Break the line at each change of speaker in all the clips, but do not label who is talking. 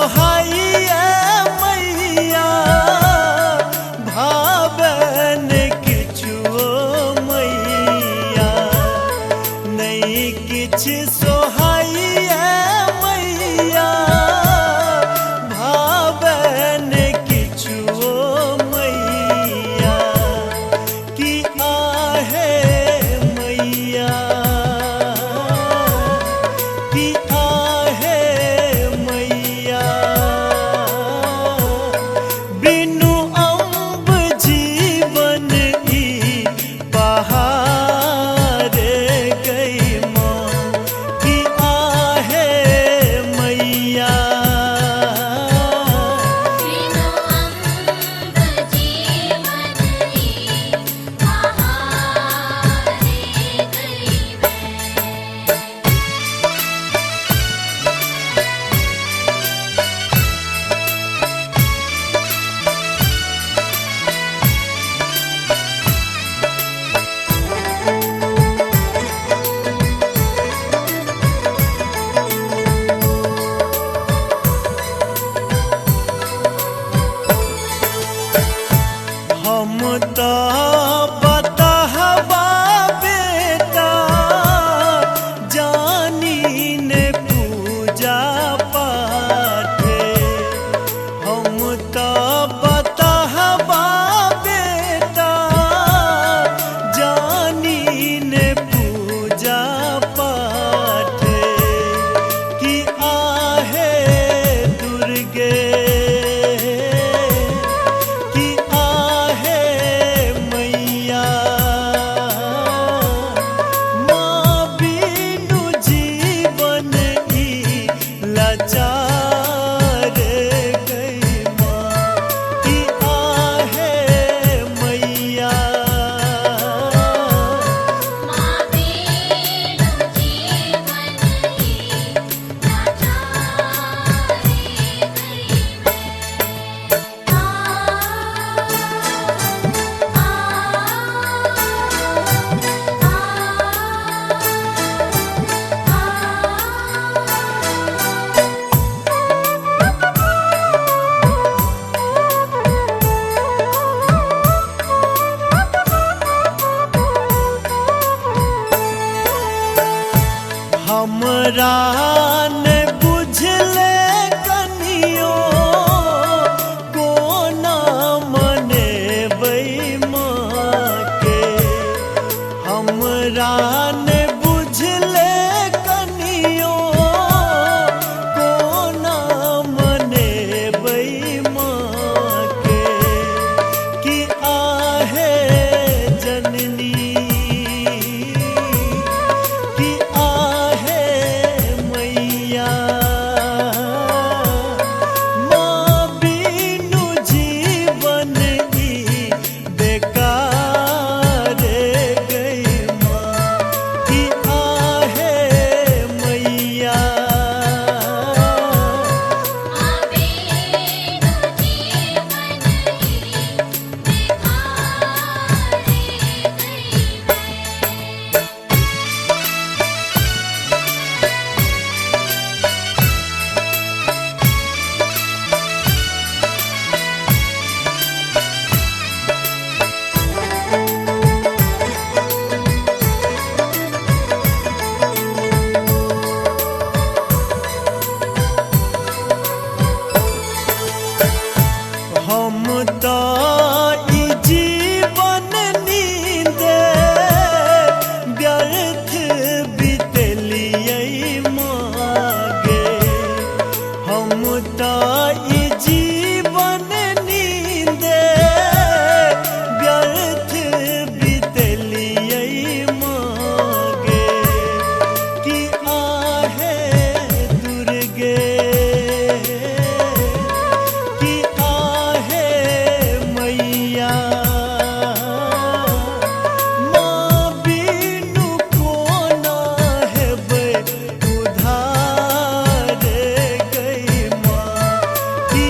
सोहाइए मैया भावन किछुओ मैया नहीं किछ सोहाइए मैया भावन किछुओ मैया कि आहे मैया कि आहे मैया बिनु अम्ब जीवन ई पहाड़ गई माँ कि आहे मैया
बिनु अम्ब जीवन ई पहाड़ गई
हम तो बताहबा बेटा जानी ने पूजा पाठ हम तो बताहबा बेटा जानी ने पूजा पाठ कि आहे दुर्गे कि आहे मैया माँ बिनु जीवन ई लाचार गई माँ कि आहे मैया
माँ बिनु जीवन ई लाचार
हमरा ने बुझले कनियो कोना मनेबै माँ के हमरा ने बुझले कनियो कोना मनेबै माँ के कि आहे जननी कि आहे मैया माँ बिनु जीवन ई बेकार गई माँ कि आहे मैया
बिनु जीवन ई बेकार गई
हम तो ई जीवन नींदे व्यर्थ बितलियै मागे हम तो ई जीवन नींदे व्यर्थ बितलियै मागे कि आहे दुर्गे कि आहे मैया माँ बिनु कोना हेबै उधार गई माँ कि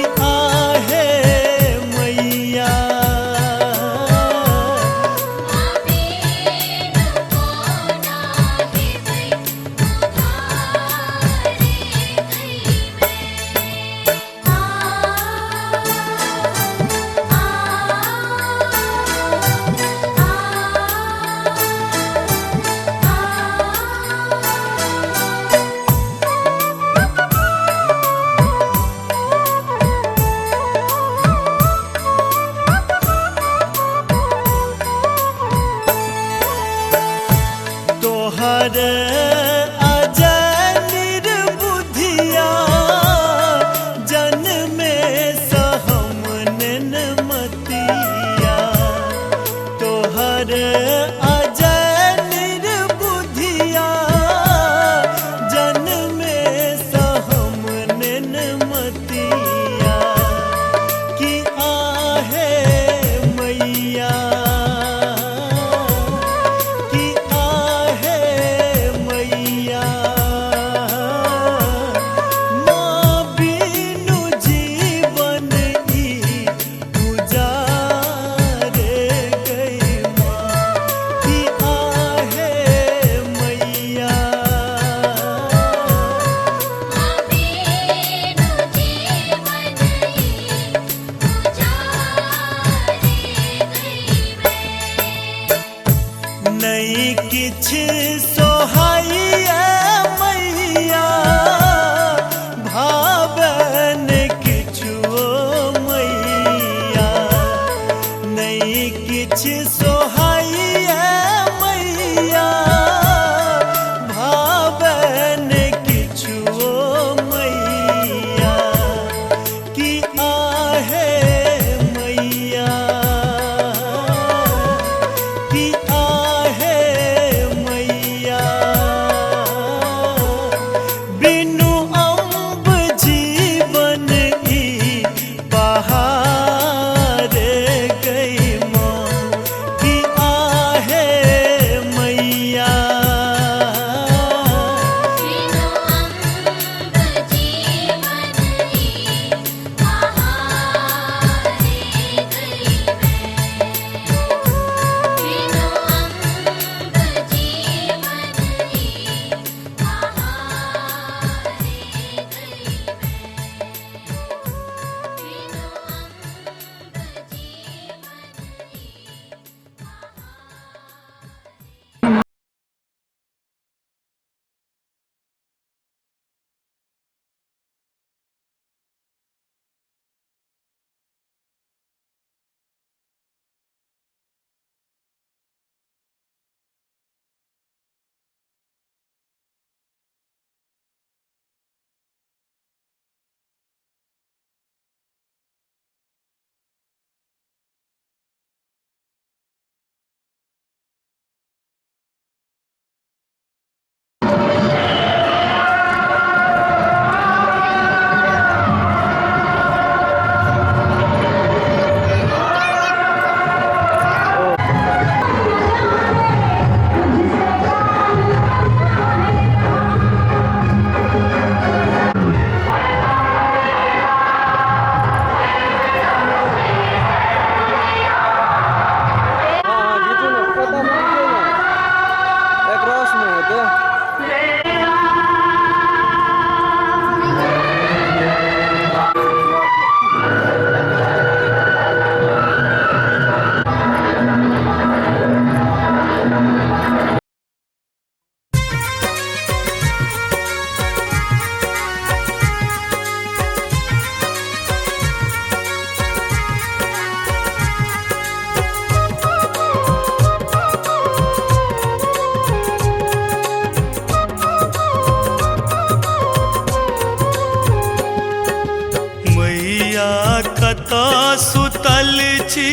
मैया कता सुतल छी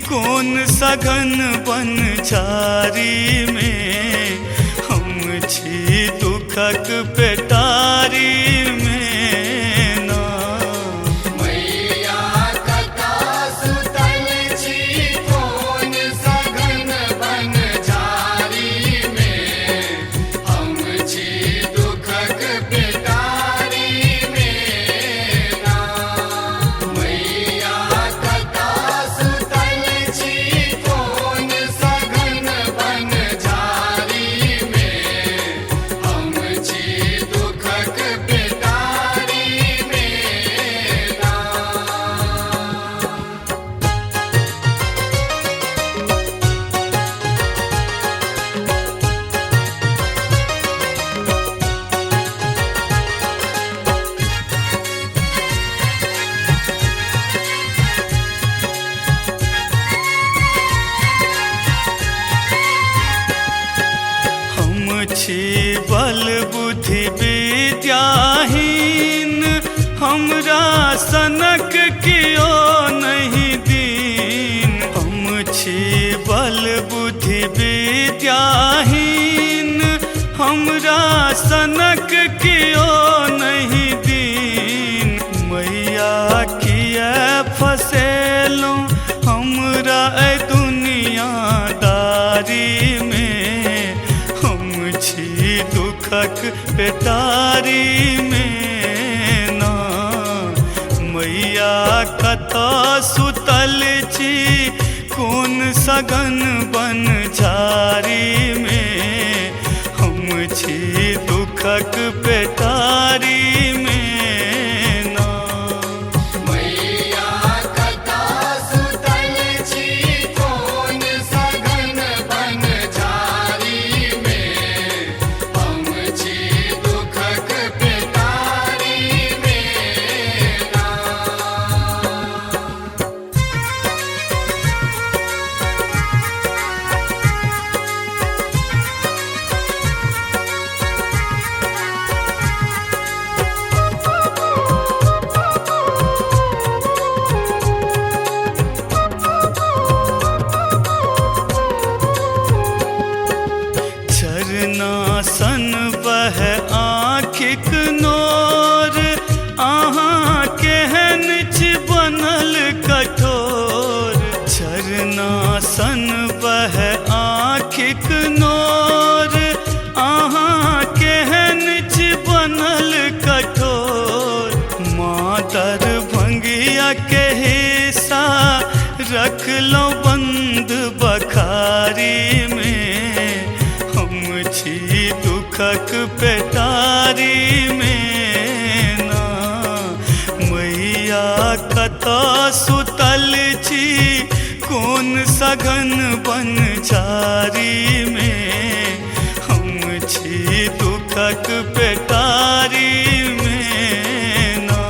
कोन सघन बन झारी में, हम छी दुखक पेटारी में ना।
मैया कता सुतल छी कोन सघन बन झारी में, हम छी दुखक पेटारी में ना। मैया कता सुतल छी कोन सघन बन झारी में, हम छी दुखक पेटारी में ना।
हम छी बल बुद्धि विद्याहीन, हमरा सनक कियो नहीं दीन। हम छी बल बुद्धि विद्याहीन, हमरा सनक कियो नहीं दीन। मैया किया फसेलूं हमरा ए दुनियादारी में, हम छी दुखक पेटारी में ना। मैया कता सुतल छी कोन सघन बन झारी में, हम छी दुखक पेटारी में ना।
मैया कता सुतल छी कोन सघन बन झारी में, हम छी दुखक पेटारी में ना।
झरना सन बह आँखिक नोर, अहाँ केहन छी बनल कठोर। झरना सन बह आँखिक नोर, अहाँ केहन छी बनल कठोर। माँ दरभंगिया के हिस्सा रखलौं बंद बखारी में, हम छी दुखक पेटारी में ना। मैया कता सुतल छी कोन सघन बन झारी में, हम छी दुखक पेटारी में ना।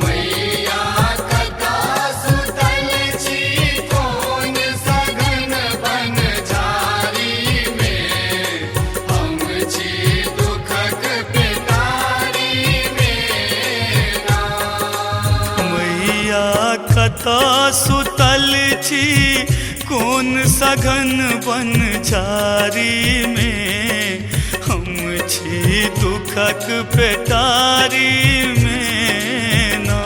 मैया कता सुतल छी कोन सघन बन झारी में, हम छी दुखक पेटारी में ना।
मैया कता सुतल छी कोन सघन बन झारी में, हम छी दुखक पेटारी में ना।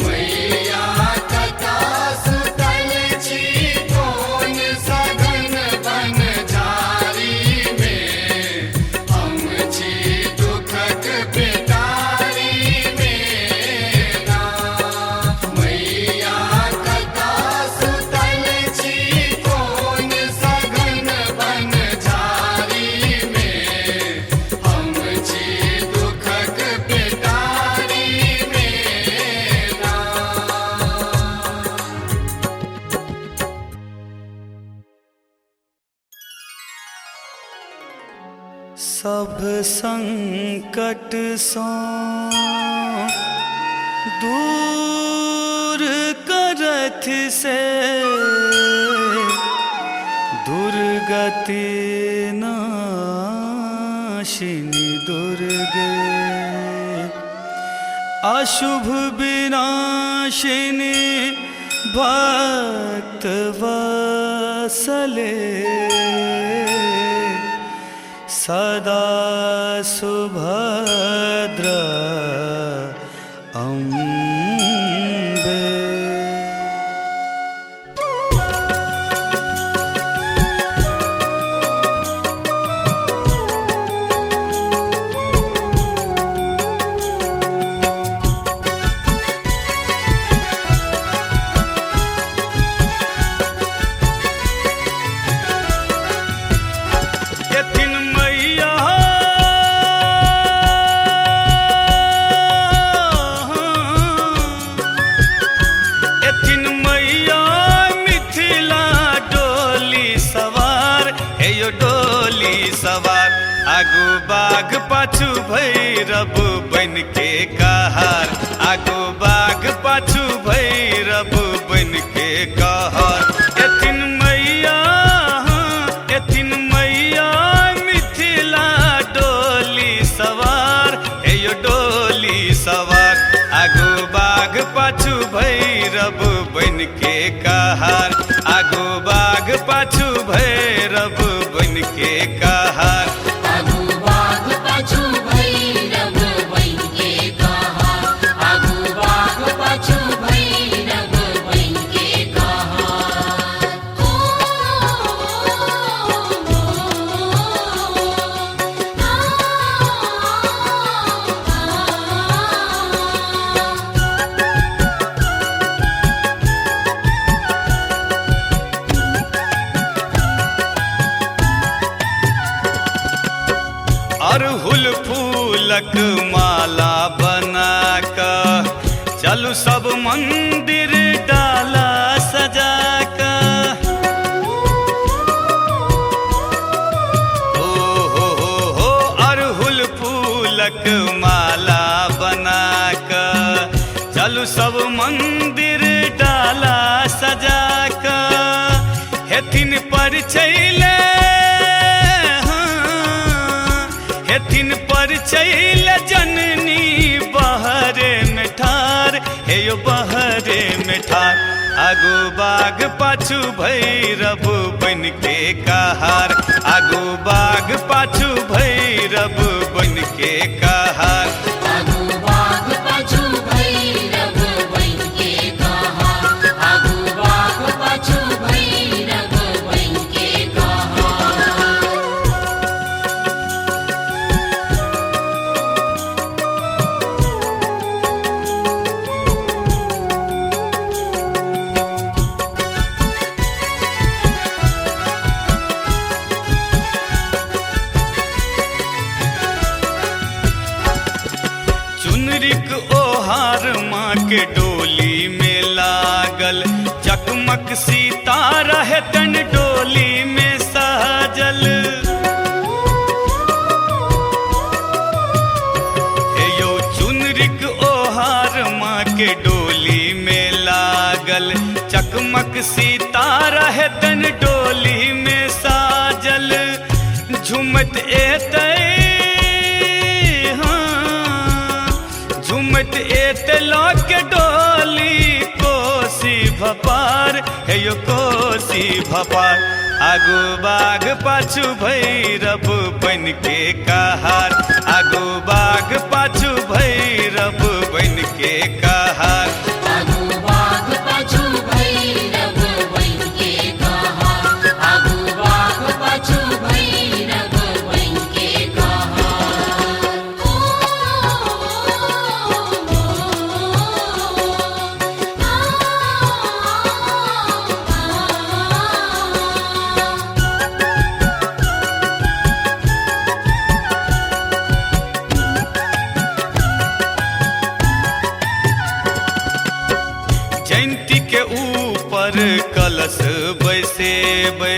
मैया कता सुतल छी कोन सघन बन झारी में, हम छी दुखक पेटारी में ना। मैया कता सुतल छी कोन सघन बन झारी में, हम छी दुखक पेटारी में ना।
सब संकट सो दूर करथ से, दुर्गति नाशिनी दुर्गे। शुभ विनाशिनी भक्त वत्सले सदा सुभद्र अम्बे। आगू बाघ पाछू भैरव बन के कहार, आगू बाघ पाछू भैरव बन के कहार। एथिन मैया मिथिला डोली सवार, एयो डोली सवार। आगू बाघ पाछू भैरव बन के कहार, आगू बाघ पाछू भैरव बन के कहार। अरहुल फूलक माला बना कर चलू सब मंदिर डाला सजा कर। हो अरहुल फूलक माला बना कर चलू सब मंदिर डाला सजा कर। हेथिन पर चले चैल जननी बहरे में ठार, हे यो बहरे में ठार। आगू बाघ पाछू भैरव बन के कहार, आगू बाघ पाछू भैरव बन के कहार। ओहार माँ के डोली में लागल, चकमक सितारा है तन डोली में साजल। हे यो चुनरिक ओहार माँ के डोली में लागल, चकमक सितारा है तन डोली में साजल। झुमत एतै झुमत एतलो के डोली कोसी भपार, हे यो कोसी भपार। आगू बाघ पाछू भैरव बन के कहार, आगू बाघ पाछू भैरव बन के कहार। जयंती के ऊपर कलश बैसेबै,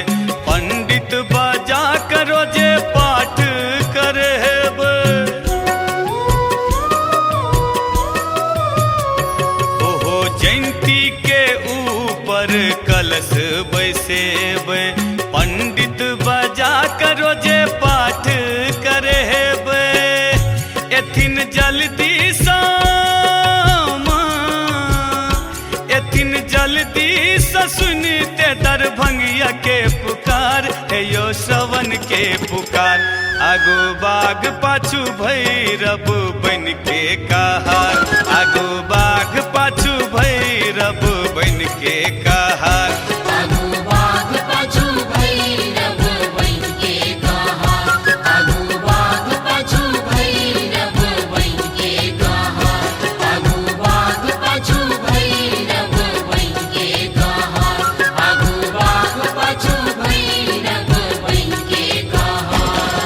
पंडित बाजा करो जे पाठ करेबै। ओहो जयंती के ऊपर कलश बैसेबै, पंडित बाजा करो जे पाठ करेबै। एथिन जल्दी सा सुनते दरभंगिया के पुकार हे यो श्रवण के पुकार आगो बाग पाछू भैरव बन के कहार आगो बाग पाछू भैरव बन के कहार
आगू बाग पाछू भैरव बन के कहार आगू बाग पाछू भैरव बन के कहार आगू बाग पाछू भैरव बन के कहार आगू बाग पाछू भैरव बन के कहार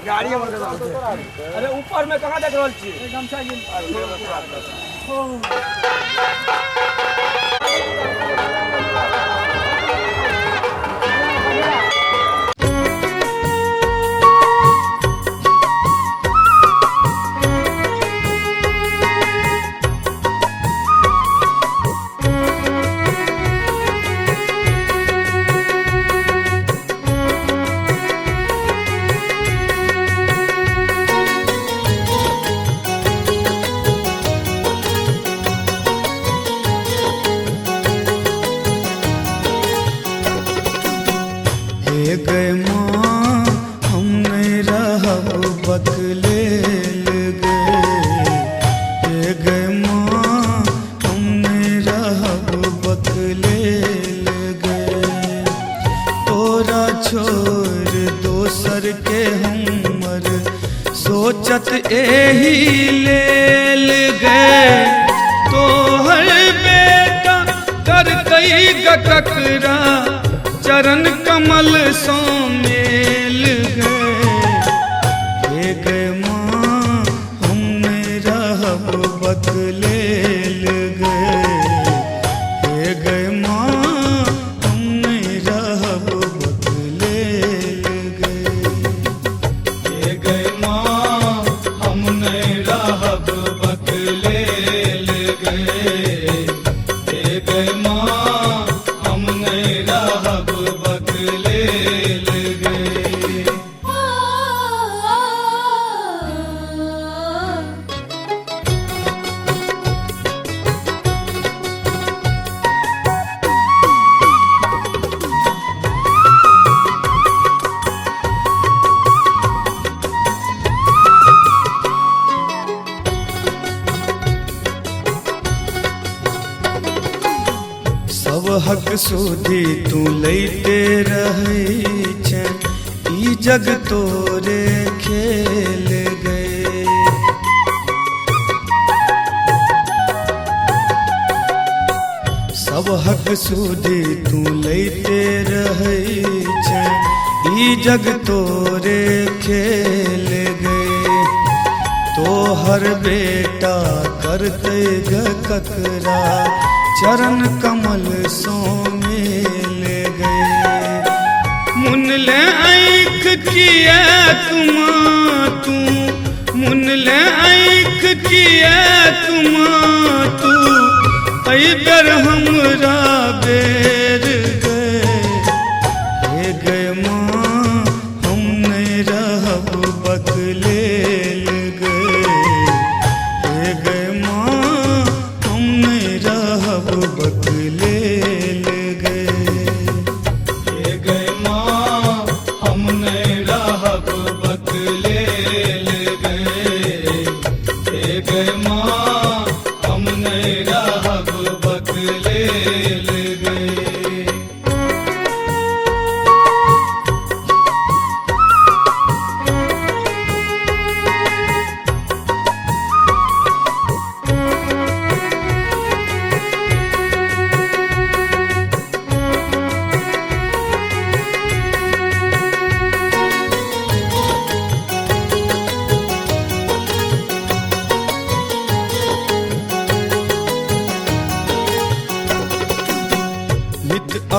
गाड़ी हमर अरे ऊपर में कहाँ देख रहल छी गमछा
सोचत एही लेल गए तो हर बेटा कर कई गकरा चरण कमल सो मेल गए माँ हमने रहब बदलेल गए माँ हमने रहब बदलेल गए माँ हमने रहब बदलेल गए माँ हमने रहब बदलेल गए। सब हक सुधी तू लैते रहै छै ई जग तोरे खेल गए सब हक सुधी तू लैते रहै छै ई जग तोरे खेल गए तो हर बेटा करते गकरा चरण कमल सो मिल गए मुन ले आँख किया तू मुन ले आँख किया तू ऐबर हमरा बेर गए माँ हम नहीं रहब बदलेल गए माँ हम नहीं रहब बदलेल गए माँ हम नहीं रहब बदलेल गए माँ हम नहीं रहब बदलेल गए।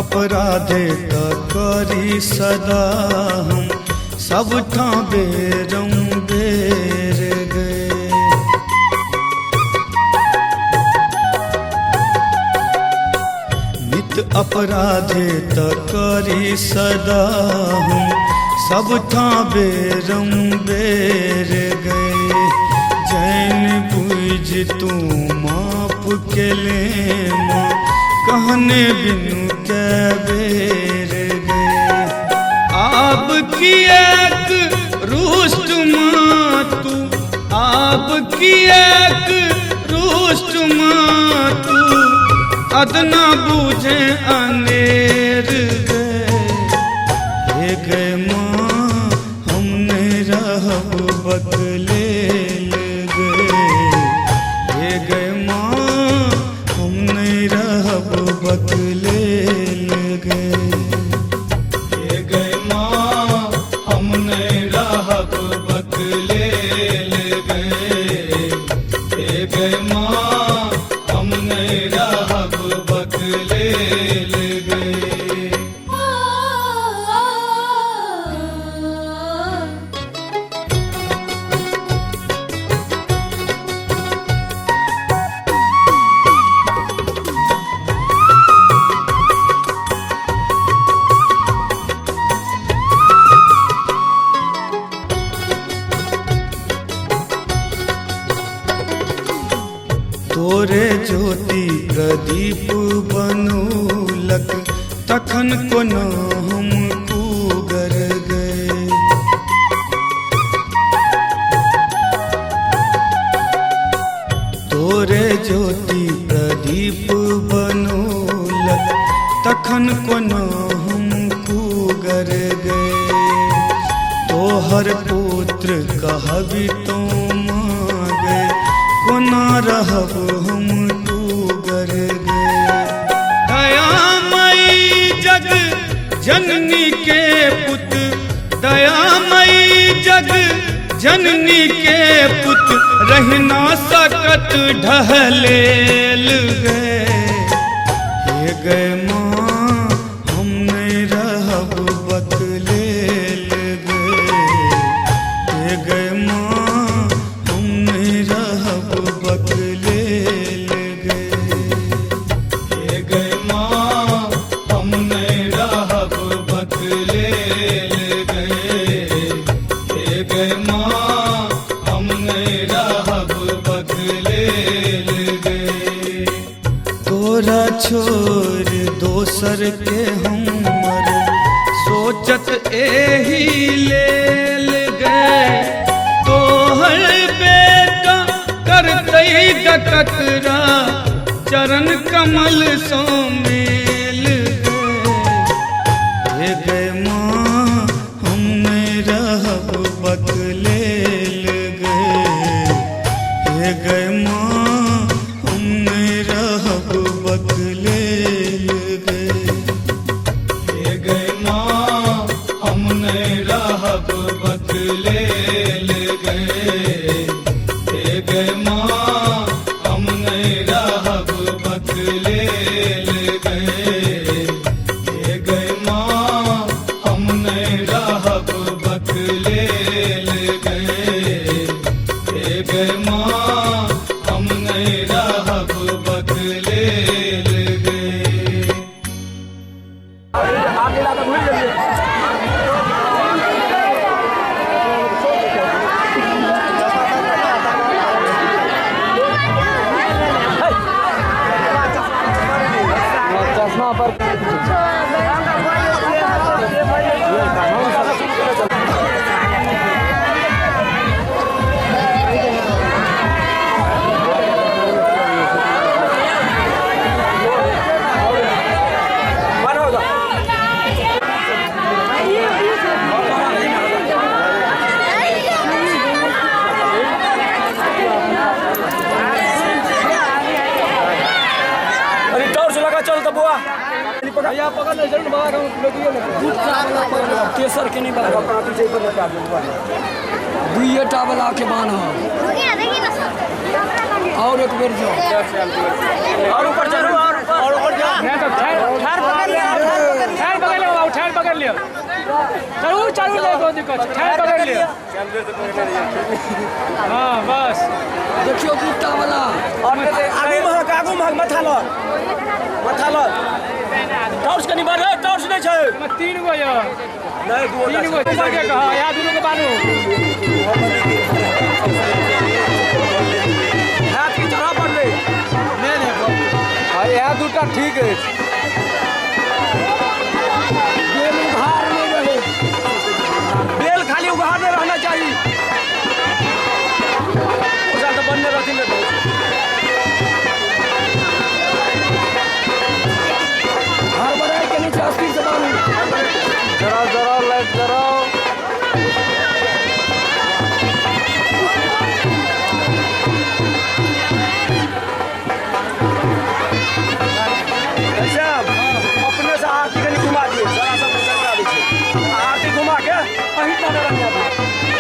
अपराधे त करी सदा हम सब बेरम बेर गए नित अपराधे त करी सदा हम सब बेरम बेर गए जैन बुझ तू माफ के ले माँ कहने बिनु के बेर गए आप की एक रुष्ट माँ तू आप की एक रुष्ट माँ तू अदना बूझे अनेर गए माँ हमने रहब बदलेल गए माँ हम नहीं रहब बदलेल गए माँ हम नहीं रहब बदलेल गए माँ हम नहीं रहब बदलेल गए। तोरे ज्योति प्रदीप बनूलक तखन कोना हम कुगर गए तोरे ज्योति प्रदीप बनूलक तखन कोना हम कुगर गए तो तोहर पुत्र कहबी तो मागे कोना रहब हम डूगर गे दयामयी जग जननी के पुत दयामयी जग जननी के पुत रहना सकत ढहलेल गए हे गए माँ हम नहीं रहब बकलेल गए हे गए माँ हम नहीं रहब बकलेल गए हे गए माँ हम नहीं रहब बकलेल गए हे गए माँ हम नहीं रहब बकलेल गए तोरा छोड़ दोसर के हमर सोचत एही लेल गए तोहर बेटा करतई गकरा चरण कमल सो मिल गए हे गए माँ हम नहीं रहब बकलेल गए हे गए माँ हम नहीं रहब बकलेल गए हे गए माँ हम नहीं रहब बकलेल गए हे गए माँ हम नहीं रहब बकलेल गए हे गए माँ हम नहीं रहब बकलेल गए हे गए माँ हम नहीं रहब बकलेल गए
आप मिला तो भूल जाइए चश्मा पर चल तो बुआ भैया पकड़ ले जरूर बाहर हम केसर के नहीं बाहर पीछे पर लगा दूंगा दुइये टावला के बान हो और एक बेर जाओ और ऊपर चलो और ऊपर जाओ मैं तो ठहर पकड़ लियो बाबू ठहर पकड़ लियो चलो ले कोई दिक्कत ठहर पकड़ लियो हां बस देखियो कुत्ता वाला और आगू भाग मथा लो टॉर्च कनी बार टॉर्च नहीं छै मैं 3 गो यो नहीं 3 गो के कहा या दुनो के बानो हाथ की तरह पर ले हां यहां दूटा ठीक है बेल उघार नहीं रहे बेल खाली उघार नहीं रहना चाहिए उसा तो बनने रहती ले जरा लाइट जराओ अपने से आरती के घुमा दिए जरा सा आरती घुमा के अहीं तक रख जाते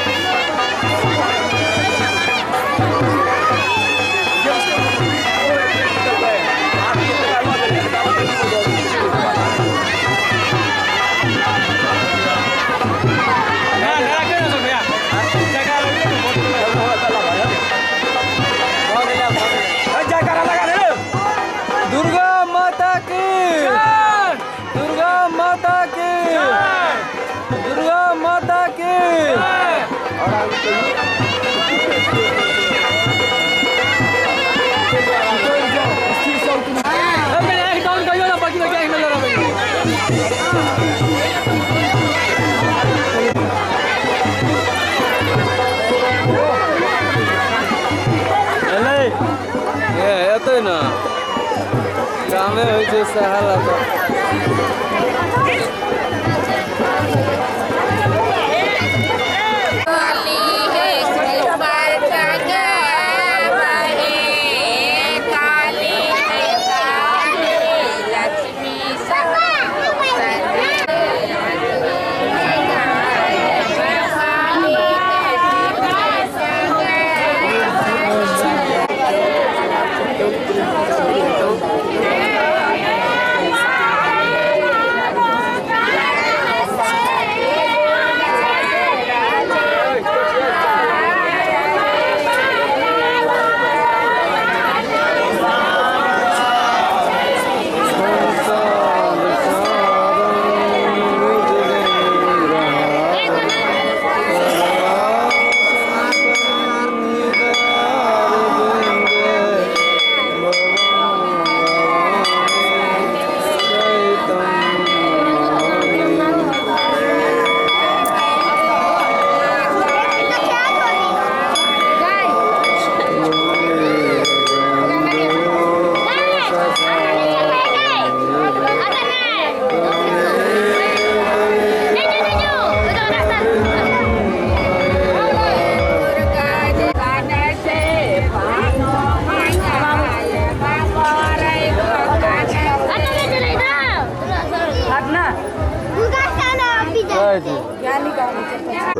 ना कामे होइ छै सहल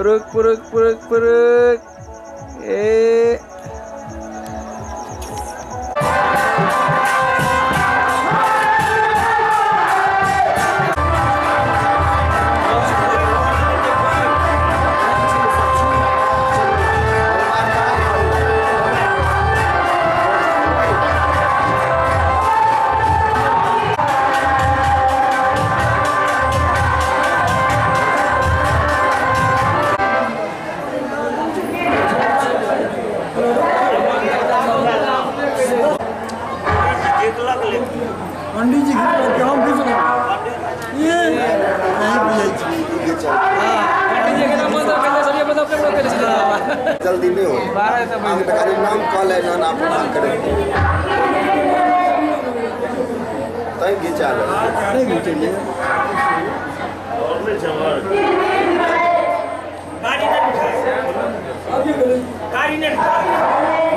पुरुक पुरुक पुरुक पुरुक ए
पंडित जी के हम भी सुनो ये नहीं बुझाई छी के चल
पंडित जी के नाम बता के सब ये बता के लोग के
जल्दी नहीं हो हम तो खाली नाम कॉल है ना आप नाम करें तय के चल नहीं घिचलिए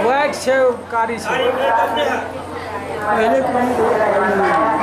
वाइट से कारी से
पहले कौन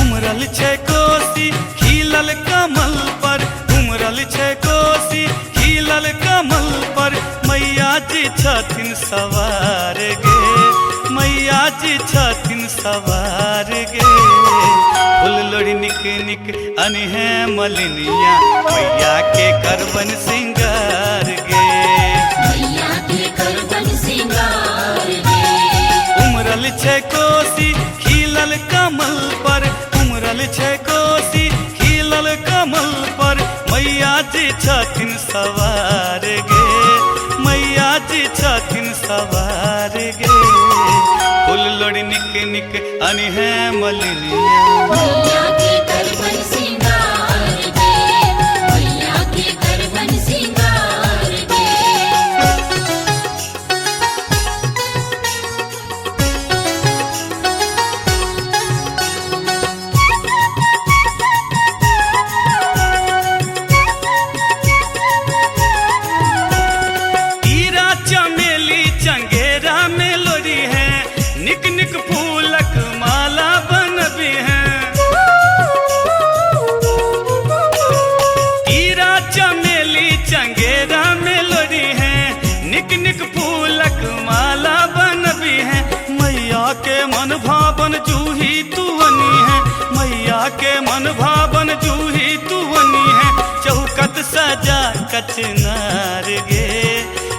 उमरल छे कोसी खिलल कमल पर उमरल छे कोसी खिलल कमल पर मैया जी छथिन सवार गे मैया जी छथिन सवार गे फूल लोड़ी निक निक अनहे मलिनिया मैया के करवन सिंगार गे
मैया के करवन सिंगार गे
उमरल छे कोसी खिलल कमल पर उमरल छे कोसी खिलल कमल पर मैया जी छथिन सवार गे मैया जी छथिन सवार गे फूल लोड़ी निक निक अनहे मलिनिया
मैया के करवन सिंगार गे मैया के करवन सिंगार गे
हीरा चमेली चंगेरा में लोरी है निक निक फूलक माला बनबी है हीरा चमेली चंगेरा में लोरी है निक निक फूलक माला बनबी है मैया के मन भावन जूही तुवनी है मैया के मन भावन जूही तुवनी है चौकत सजा कचनार गे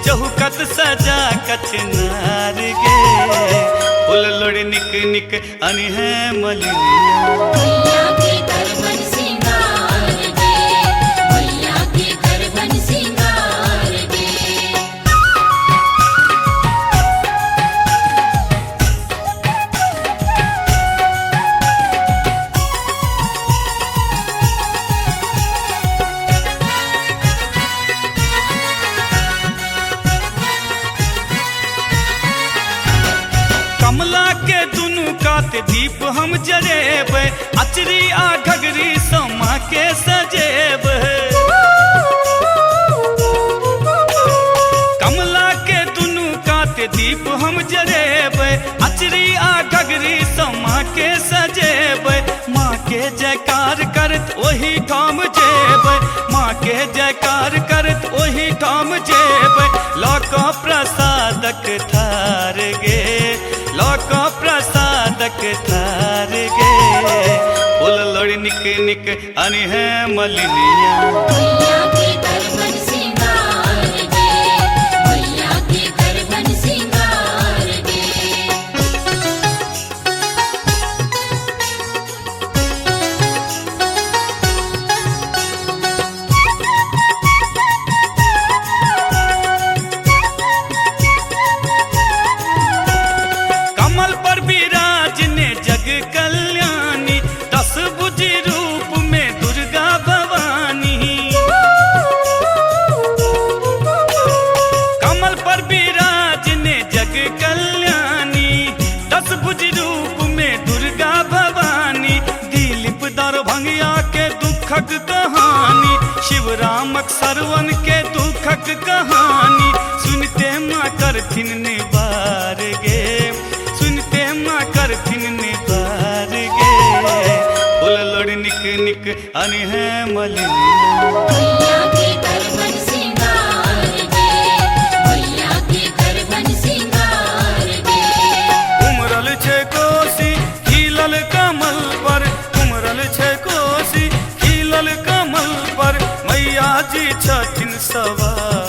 चौकत सजा कचनार गे फूल लोड़ी निक निक अनहे मलिनिया
मैया के करवन सिंगार गे मैया के करवन सिंगार गे
कमला के दुनू कात दीप हम जरेबै अचरी आ घगरी समा के सजेबै कमला के दुनू कात दीप हम जरेबै अचरी आ घगरी समा के सजेबै माँ के जयकार करत ओही ठाम जेबै माँ के जयकार करत ओही ठाम जेबै लऽ कऽ प्रसादक थार गे लऽ कऽ प्रसादक थार गे फूल लोड़ी निक निक अनहे मलिनिया
मैया के करवन सिंगार गे मैया के करवन सिंगार गे
कमल पर विराज ने जग कल्याणी 10 भुज रूप में दुर्गा भवानी सुखक कहानी, शिव रामक सरवन के दुखक कहानी, सुनते माँ करथिन निबार गे, सुनते माँ करथिन निबार गे। बोल लोड़ निक निक अनि है मलिनिया,
मैया के करवन सिंगार गे, मैया के करवन सिंगार गे।
उमरल छे कोसी खिलल कमल पर, उमरल छे कोसी खिलल कमल पर, मैया जी छथिन सवार